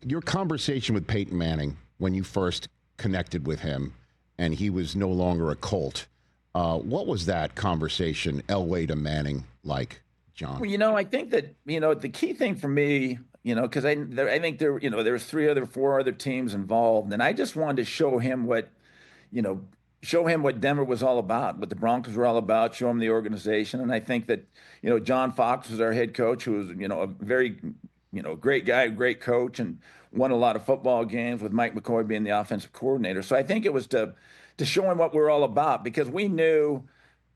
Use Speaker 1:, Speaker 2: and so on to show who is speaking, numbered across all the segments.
Speaker 1: Your conversation with Peyton Manning when you first connected with him and he was no longer a Colt, what was that conversation, Elway to Manning, like, John?
Speaker 2: Well, I think that, the key thing for me, because I think there was 4 other teams involved, and I just wanted to show him what Denver was all about, what the Broncos were all about, show him the organization. And I think that, John Fox was our head coach, who was, a very, great guy, great coach, and won a lot of football games with Mike McCoy being the offensive coordinator. So I think it was to show him what we're all about, because we knew,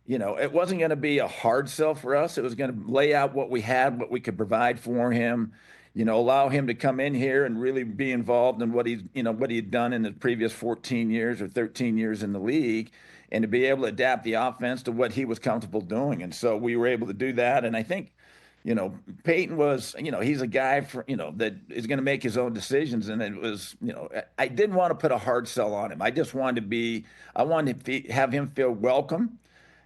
Speaker 2: it wasn't going to be a hard sell for us. It was going to lay out what we had, what we could provide for him, allow him to come in here and really be involved in what he'd done in the previous 14 years or 13 years in the league, and to be able to adapt the offense to what he was comfortable doing. And so we were able to do that. And I think, Peyton was, he's a guy that is going to make his own decisions. And it was, I didn't want to put a hard sell on him. I just wanted to have him feel welcome,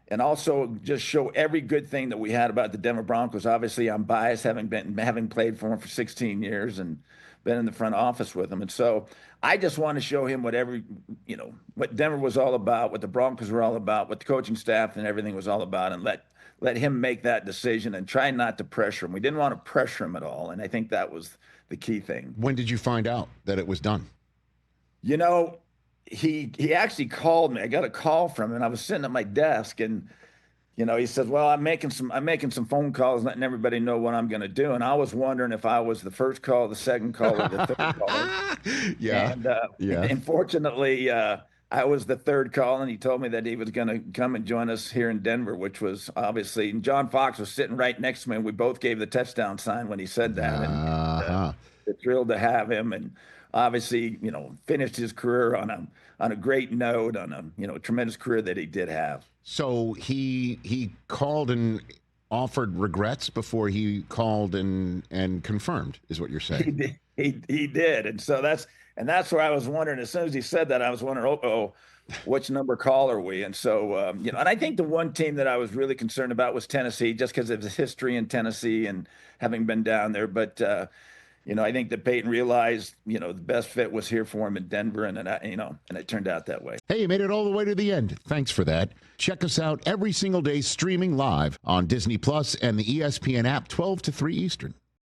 Speaker 2: and also just show every good thing that we had about the Denver Broncos. Obviously, I'm biased, having played for him for 16 years and been in the front office with him. And so I just want to show him what Denver was all about, what the Broncos were all about, what the coaching staff and everything was all about, and let him make that decision and try not to pressure him. We didn't want to pressure him at all, and I think that was the key thing.
Speaker 1: When did you find out that it was done?
Speaker 2: He actually called me. I got a call from him, and I was sitting at my desk, and he said, "Well, I'm making some phone calls, letting everybody know what I'm going to do." And I was wondering if I was the first call, the second call, or the third call.
Speaker 1: Yeah.
Speaker 2: And unfortunately, I was the third call, and he told me that he was going to come and join us here in Denver, which was obviously. And John Fox was sitting right next to me, and we both gave the touchdown sign when he said that. And we're thrilled to have him, and obviously, finished his career on a great note, on a tremendous career that he did have.
Speaker 1: So he called and offered regrets before he called and confirmed, is what you're saying?
Speaker 2: He did, and so that's where I was wondering. As soon as he said that, I was wondering, which number call are we? And so, and I think the one team that I was really concerned about was Tennessee, just because of his history in Tennessee and having been down there. But I think that Peyton realized, the best fit was here for him in Denver, and it turned out that way.
Speaker 1: Hey, you made it all the way to the end. Thanks for that. Check us out every single day streaming live on Disney Plus and the ESPN app, 12 to 3 Eastern.